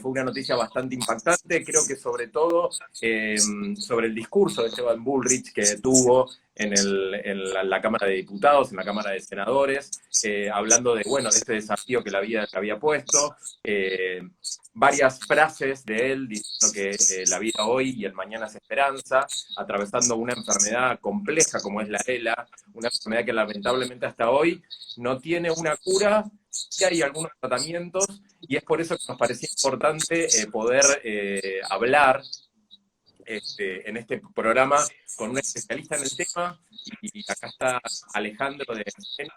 fue una noticia bastante impactante, creo que sobre todo sobre el discurso de Esteban Bullrich que tuvo en la Cámara de Diputados, en la Cámara de Senadores, hablando de, bueno, de este desafío que la vida había puesto, varias frases de él diciendo que la vida hoy y el mañana es esperanza, atravesando una enfermedad compleja como es la ELA, una enfermedad que lamentablemente hasta hoy no tiene una cura, sí hay algunos tratamientos, y es por eso que nos parecía importante poder hablar en este programa con un especialista en el tema, y acá está Alejandro de Sena.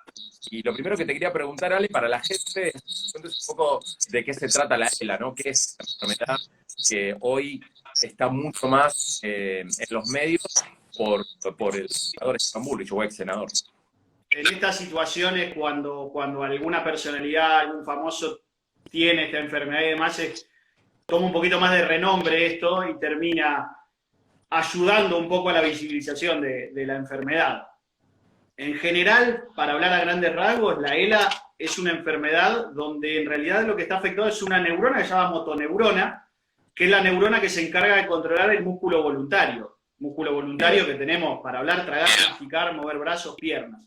Y lo primero que te quería preguntar, Ale, para la gente, es un poco de qué se trata la ELA, ¿no? ¿Qué es la enfermedad que hoy está mucho más en los medios por el senador Esteban Bullrich, o ex senador? En estas situaciones, cuando alguna personalidad, algún famoso tiene esta enfermedad y demás, toma un poquito más de renombre esto y termina ayudando un poco a la visibilización de la enfermedad. En general, para hablar a grandes rasgos, la ELA es una enfermedad donde en realidad lo que está afectado es una neurona que se llama motoneurona, que es la neurona que se encarga de controlar el músculo voluntario. Músculo voluntario que tenemos para hablar, tragar, masticar, mover brazos, piernas.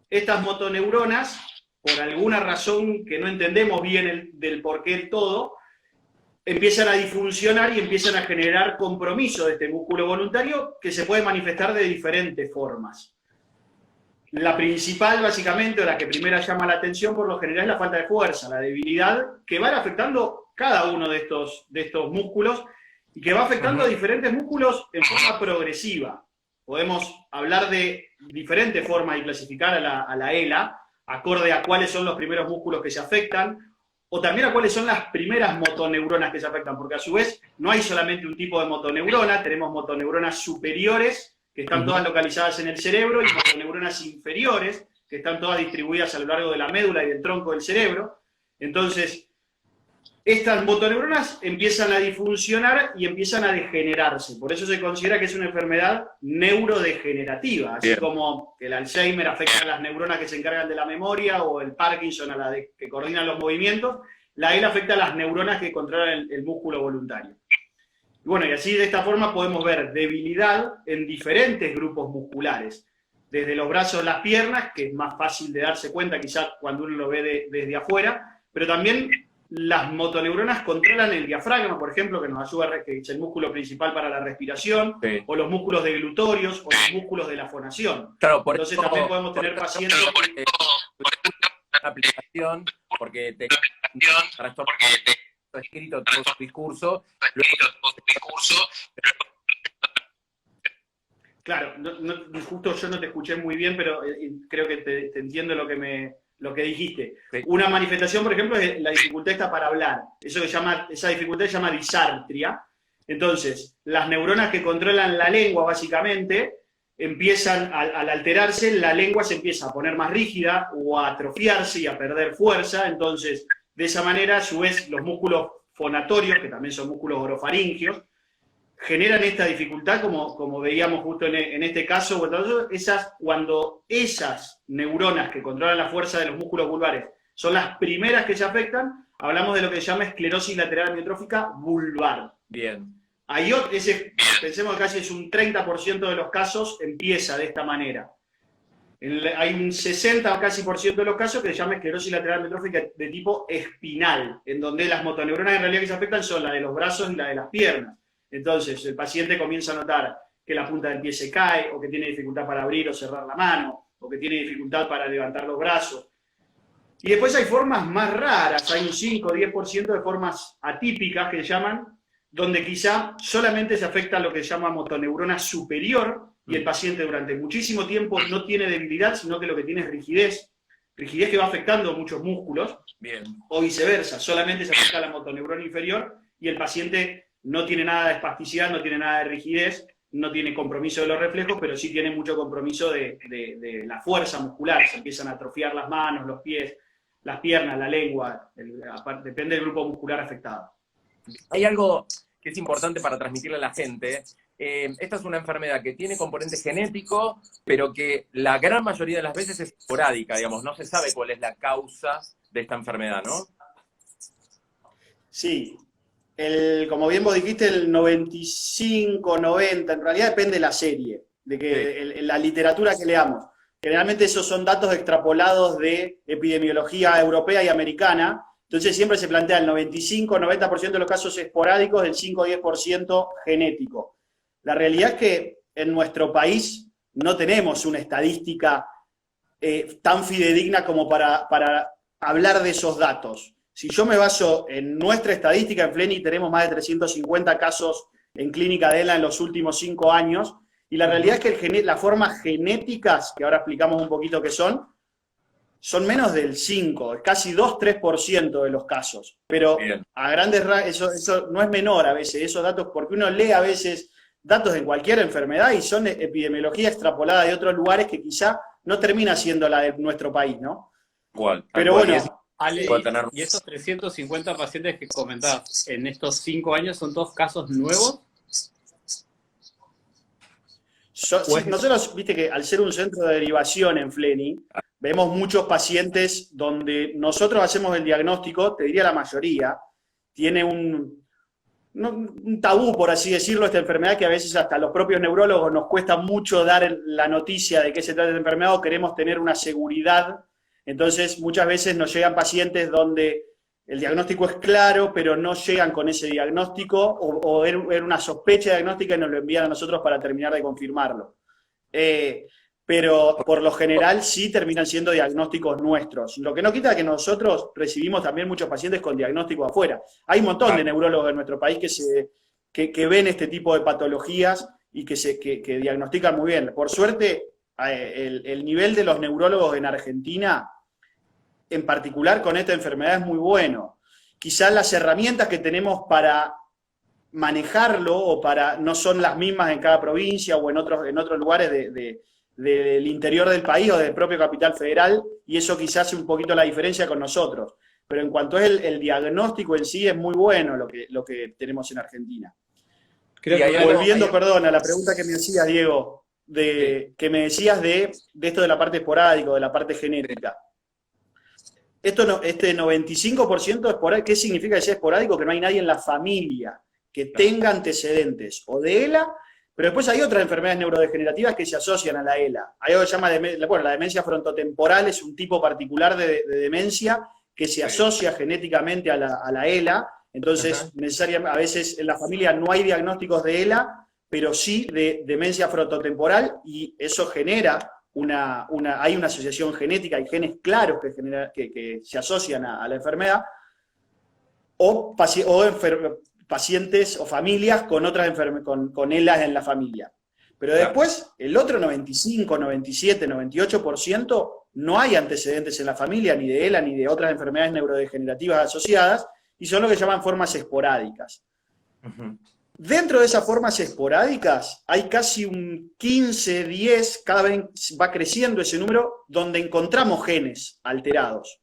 Estas motoneuronas, por alguna razón que no entendemos bien del porqué del todo, empiezan a disfuncionar y empiezan a generar compromiso de este músculo voluntario que se puede manifestar de diferentes formas. La principal, básicamente, o la que primero llama la atención por lo general, es la falta de fuerza, la debilidad, que va afectando cada uno de estos músculos y que va afectando a diferentes músculos en forma progresiva. Podemos hablar de diferentes formas y clasificar a la ELA, acorde a cuáles son los primeros músculos que se afectan, o también a cuáles son las primeras motoneuronas que se afectan, porque a su vez no hay solamente un tipo de motoneurona, tenemos motoneuronas superiores, que están todas localizadas en el cerebro, y motoneuronas inferiores, que están todas distribuidas a lo largo de la médula y del tronco del cerebro. Entonces, estas motoneuronas empiezan a disfuncionar y empiezan a degenerarse. Por eso se considera que es una enfermedad neurodegenerativa, así como el Alzheimer afecta a las neuronas que se encargan de la memoria, o el Parkinson a la que coordinan los movimientos, la ELA afecta a las neuronas que controlan el músculo voluntario. Y bueno, y así de esta forma podemos ver debilidad en diferentes grupos musculares, desde los brazos, las piernas, que es más fácil de darse cuenta quizás cuando uno lo ve desde afuera, pero también las motoneuronas controlan el diafragma, por ejemplo, que nos ayuda, que es el músculo principal para la respiración, o los músculos deglutorios, o los músculos de la fonación. Claro, entonces también podemos tener pacientes... Una aplicación, porque te escrito todo su discurso. Claro, justo yo no te escuché muy bien, pero creo que te entiendo lo que dijiste. Sí. Una manifestación, por ejemplo, es la dificultad esta para hablar. Esa dificultad se llama disartria. Entonces, las neuronas que controlan la lengua, básicamente, empiezan, al alterarse, la lengua se empieza a poner más rígida o a atrofiarse y a perder fuerza. Entonces, de esa manera, a su vez, los músculos fonatorios, que también son músculos orofaringios, generan esta dificultad, como veíamos justo en este caso. Cuando esas neuronas que controlan la fuerza de los músculos vulvares son las primeras que se afectan, hablamos de lo que se llama esclerosis lateral amiotrófica vulvar. Bien. Pensemos que casi es un 30% de los casos empieza de esta manera. Hay un 60 o casi por ciento de los casos que se llama esclerosis lateral amiotrófica de tipo espinal, en donde las motoneuronas en realidad que se afectan son la de los brazos y la de las piernas. Entonces, el paciente comienza a notar que la punta del pie se cae, o que tiene dificultad para abrir o cerrar la mano, o que tiene dificultad para levantar los brazos. Y después hay formas más raras, hay un 5 o 10% de formas atípicas que se llaman, donde quizá solamente se afecta lo que se llama motoneurona superior, y el paciente durante muchísimo tiempo no tiene debilidad, sino que lo que tiene es rigidez que va afectando muchos músculos. Bien. O viceversa, solamente se afecta a la motoneurona inferior, y el paciente no tiene nada de espasticidad, no tiene nada de rigidez, no tiene compromiso de los reflejos, pero sí tiene mucho compromiso de la fuerza muscular. Se empiezan a atrofiar las manos, los pies, las piernas, la lengua, depende del grupo muscular afectado. Hay algo que es importante para transmitirle a la gente. Esta es una enfermedad que tiene componente genético, pero que la gran mayoría de las veces es esporádica, digamos, no se sabe cuál es la causa de esta enfermedad, ¿no? Sí. Como bien vos dijiste, el 95, 90, en realidad depende de la serie, de que Sí, la literatura que leamos. Generalmente esos son datos extrapolados de epidemiología europea y americana, entonces siempre se plantea el 95, 90% de los casos esporádicos, el 5 o 10% genético. La realidad es que en nuestro país no tenemos una estadística tan fidedigna como para hablar de esos datos. Si yo me baso en nuestra estadística, en Fleni tenemos más de 350 casos en clínica de ELA en los últimos 5 años, y la realidad es que las formas genéticas, que ahora explicamos un poquito qué son menos del 5, casi 2-3% de los casos. Pero bien. a grandes rasgos, eso no es menor a veces, esos datos, porque uno lee a veces datos de cualquier enfermedad y son epidemiología extrapolada de otros lugares que quizá no termina siendo la de nuestro país, ¿no? Tal Pero cual. Y bueno, eso Ale, puede tener. y esos 350 pacientes que comentabas en estos 5 años son todos casos nuevos. Sí, nosotros, viste que al ser un centro de derivación en Fleni, vemos muchos pacientes donde nosotros hacemos el diagnóstico, te diría la mayoría, tiene un tabú, por así decirlo, esta enfermedad que a veces hasta los propios neurólogos nos cuesta mucho dar la noticia de qué se trata de enfermedad o queremos tener una seguridad. Entonces, muchas veces nos llegan pacientes donde el diagnóstico es claro, pero no llegan con ese diagnóstico o era una sospecha diagnóstica y nos lo envían a nosotros para terminar de confirmarlo. Eh, pero por lo general sí terminan siendo diagnósticos nuestros. Lo que no quita que nosotros recibimos también muchos pacientes con diagnóstico afuera. Hay un montón de neurólogos en nuestro país que ven este tipo de patologías y que diagnostican muy bien. Por suerte, el nivel de los neurólogos en Argentina, en particular con esta enfermedad, es muy bueno. Quizás las herramientas que tenemos para manejarlo no son las mismas en cada provincia o en otros lugares del interior del país o del propio Capital Federal, y eso quizás hace un poquito la diferencia con nosotros. Pero en cuanto es el diagnóstico en sí, es muy bueno lo que tenemos en Argentina. Volviendo, perdón, a la pregunta que me hacías, Diego, que me decías de esto de la parte esporádica, de la parte genética. Este 95% esporádico, ¿qué significa que sea esporádico? Que no hay nadie en la familia que tenga antecedentes o de ELA, pero después hay otras enfermedades neurodegenerativas que se asocian a la ELA. Hay algo que se llama, la demencia frontotemporal, es un tipo particular de demencia que se asocia genéticamente a la ELA, entonces necesariamente a veces en la familia no hay diagnósticos de ELA, pero sí de demencia frontotemporal, y eso genera hay una asociación genética, hay genes claros que se asocian a la enfermedad, o pacientes o familias con otras con ELAs en la familia. Pero después, el otro 95, 97, 98% no hay antecedentes en la familia, ni de ELA, ni de otras enfermedades neurodegenerativas asociadas, y son lo que llaman formas esporádicas. Dentro de esas formas esporádicas hay casi un 15, 10, cada vez va creciendo ese número, donde encontramos genes alterados.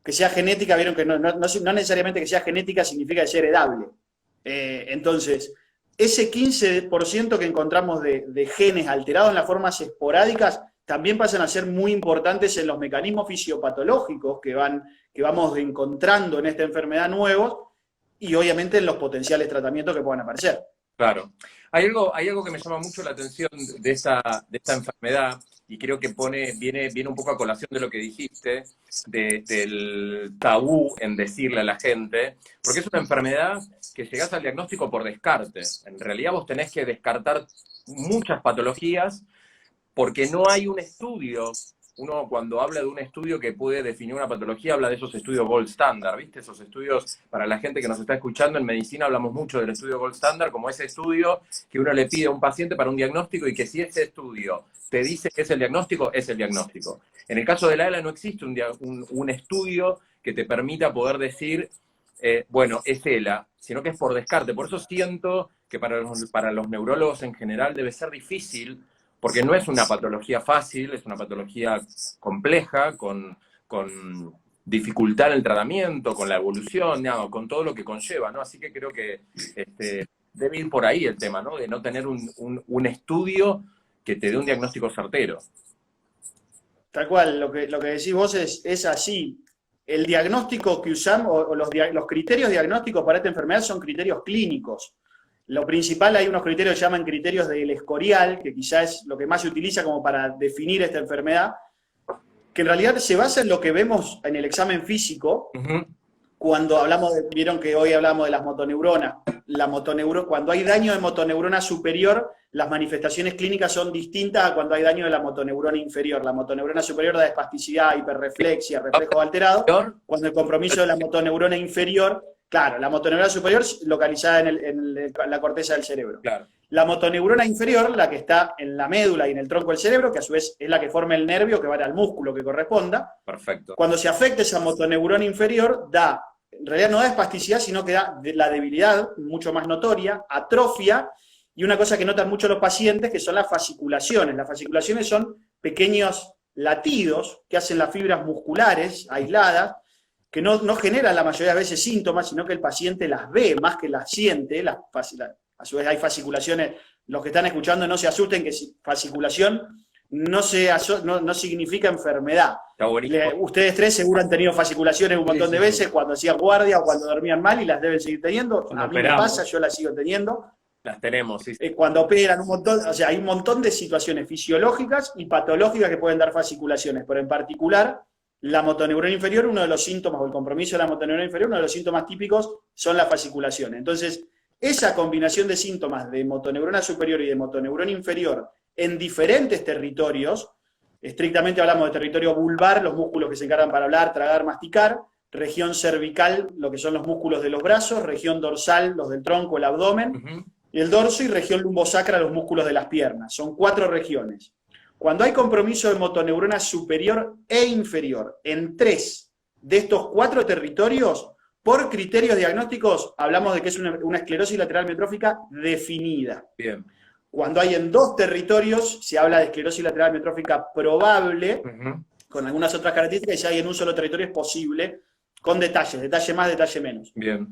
Que sea genética, vieron que no necesariamente que sea genética significa que sea heredable. Entonces, ese 15% que encontramos de genes alterados en las formas esporádicas también pasan a ser muy importantes en los mecanismos fisiopatológicos que vamos encontrando en esta enfermedad nuevos, y obviamente en los potenciales tratamientos que puedan aparecer. Claro. Hay algo que me llama mucho la atención de esta enfermedad, y creo que viene un poco a colación de lo que dijiste, del tabú en decirle a la gente, porque es una enfermedad que llegás al diagnóstico por descarte. En realidad vos tenés que descartar muchas patologías porque no hay un estudio. Uno cuando habla de un estudio que puede definir una patología, habla de esos estudios gold standard, ¿viste? Esos estudios, para la gente que nos está escuchando, en medicina hablamos mucho del estudio gold standard, como ese estudio que uno le pide a un paciente para un diagnóstico, y que si ese estudio te dice que es el diagnóstico, es el diagnóstico. En el caso de la ELA no existe un estudio que te permita poder decir, bueno, es ELA, sino que es por descarte. Por eso siento que para los neurólogos en general debe ser difícil, porque no es una patología fácil, es una patología compleja, con dificultad en el tratamiento, con la evolución, ¿no? Con todo lo que conlleva, ¿no? Así que creo que debe ir por ahí el tema, ¿no? De no tener un estudio que te dé un diagnóstico certero. Tal cual, lo que decís vos es así. el diagnóstico que usamos, o los criterios diagnósticos para esta enfermedad son criterios clínicos. Lo principal, hay unos criterios que llaman criterios del escorial, que quizás es lo que más se utiliza como para definir esta enfermedad, que en realidad se basa en lo que vemos en el examen físico, cuando hablamos vieron que hoy hablamos de las motoneuronas. Cuando hay daño de motoneurona superior, las manifestaciones clínicas son distintas a cuando hay daño de la motoneurona inferior. La motoneurona superior da espasticidad, hiperreflexia, reflejo alterado, cuando el compromiso de la motoneurona inferior, claro, la motoneurona superior localizada en la corteza del cerebro. Claro. La motoneurona inferior, la que está en la médula y en el tronco del cerebro, que a su vez es la que forma el nervio que va al músculo que corresponda. Perfecto. Cuando se afecta esa motoneurona inferior, en realidad no da espasticidad, sino que da la debilidad mucho más notoria, atrofia, y una cosa que notan mucho los pacientes, que son las fasciculaciones. Las fasciculaciones son pequeños latidos que hacen las fibras musculares aisladas, que no generan la mayoría de veces síntomas, sino que el paciente las ve más que las siente. A su vez hay fasciculaciones, los que están escuchando no se asusten que fasciculación no significa enfermedad. Está buenísimo. Ustedes tres seguro han tenido fasciculaciones un montón de veces cuando hacían guardia o cuando dormían mal y las deben seguir teniendo. A mí me pasa, yo las sigo teniendo. Las tenemos, sí. Cuando operan un montón, o sea, hay un montón de situaciones fisiológicas y patológicas que pueden dar fasciculaciones, pero en particular la motoneurona inferior, uno de los síntomas, o el compromiso de la motoneurona inferior, uno de los síntomas típicos son las fasciculaciones. Entonces, esa combinación de síntomas de motoneurona superior y de motoneurona inferior en diferentes territorios, estrictamente hablamos de territorio vulvar, los músculos que se encargan para hablar, tragar, masticar, región cervical, lo que son los músculos de los brazos, región dorsal, los del tronco, el abdomen, y el dorso, y región lumbosacra, los músculos de las piernas. Son 4 regiones. Cuando hay compromiso de motoneurona superior e inferior en 3 de estos 4 territorios, por criterios diagnósticos, hablamos de que es una esclerosis lateral amiotrófica definida. Bien. Cuando hay en 2 territorios, se habla de esclerosis lateral amiotrófica probable, con algunas otras características, y si hay en un solo territorio es posible, con detalles, detalle más, detalle menos. Bien.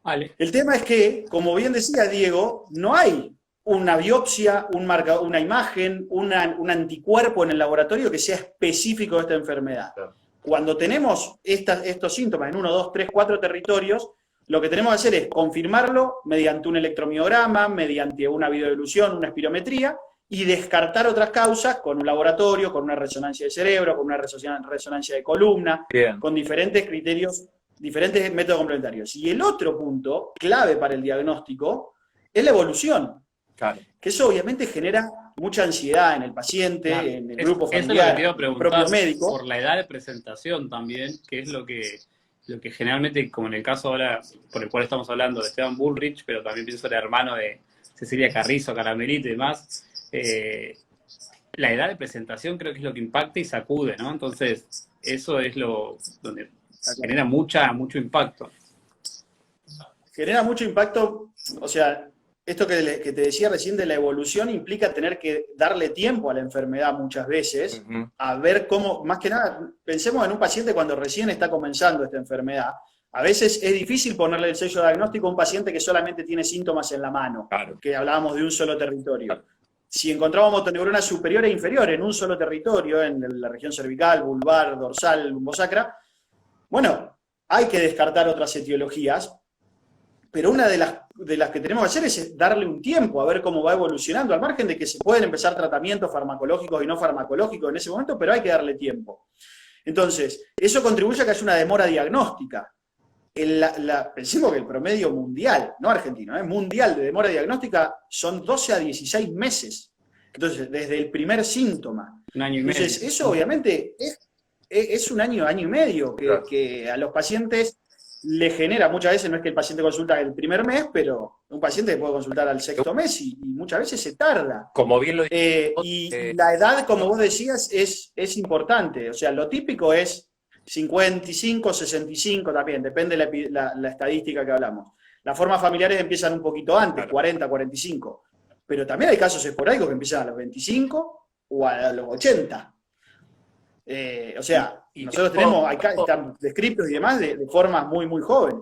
Vale. El tema es que, como bien decía Diego, no hay una biopsia, una imagen, un anticuerpo en el laboratorio que sea específico de esta enfermedad. Claro. Cuando tenemos estos síntomas en 1, 2, 3, 4 territorios, lo que tenemos que hacer es confirmarlo mediante un electromiograma, mediante una videoelusión, una espirometría, y descartar otras causas con un laboratorio, con una resonancia de cerebro, con una resonancia de columna, Bien. con diferentes criterios, diferentes métodos complementarios. Y el otro punto, clave para el diagnóstico, es la evolución. Claro. Que eso obviamente genera mucha ansiedad en el paciente, Claro. en el grupo Eso es familiar, lo que te iba a en el preguntar, propio médico. por la edad de presentación también, que es lo que generalmente, como en el caso ahora por el cual estamos hablando de Esteban Bullrich, pero también pienso el hermano de Cecilia Carrizo, Caramelito y demás, la edad de presentación creo que es lo que impacta y sacude, ¿no? Entonces, eso es donde genera mucho impacto. Genera mucho impacto, o sea, esto que te decía recién de la evolución implica tener que darle tiempo a la enfermedad muchas veces, a ver cómo, más que nada, pensemos en un paciente cuando recién está comenzando esta enfermedad. A veces es difícil ponerle el sello diagnóstico a un paciente que solamente tiene síntomas en la mano, Claro. que hablábamos de un solo territorio. Claro. Si encontramos motoneurona superior e inferior en un solo territorio, en la región cervical, vulvar, dorsal, lumbosacra, bueno, hay que descartar otras etiologías, pero una de las que tenemos que hacer es darle un tiempo a ver cómo va evolucionando, al margen de que se pueden empezar tratamientos farmacológicos y no farmacológicos en ese momento, pero hay que darle tiempo. Entonces, eso contribuye a que haya una demora diagnóstica. Pensemos que el promedio mundial, no argentino, mundial de demora diagnóstica son 12 a 16 meses. Entonces, desde el primer síntoma. Un año y medio. Entonces, eso obviamente es un año y medio Claro. que a los pacientes le genera, muchas veces no es que el paciente consulta el primer mes, pero un paciente puede consultar al 6º mes y muchas veces se tarda. Como bien lo Y la edad, como vos decías, es importante. O sea, lo típico es 55, 65 también, depende de la estadística que hablamos. Las formas familiares empiezan un poquito antes, Claro. 40, 45. Pero también hay casos esporádicos que empiezan a los 25 o a los 80. O sea, nosotros tenemos, acá están descritos y demás de formas muy, muy jóvenes.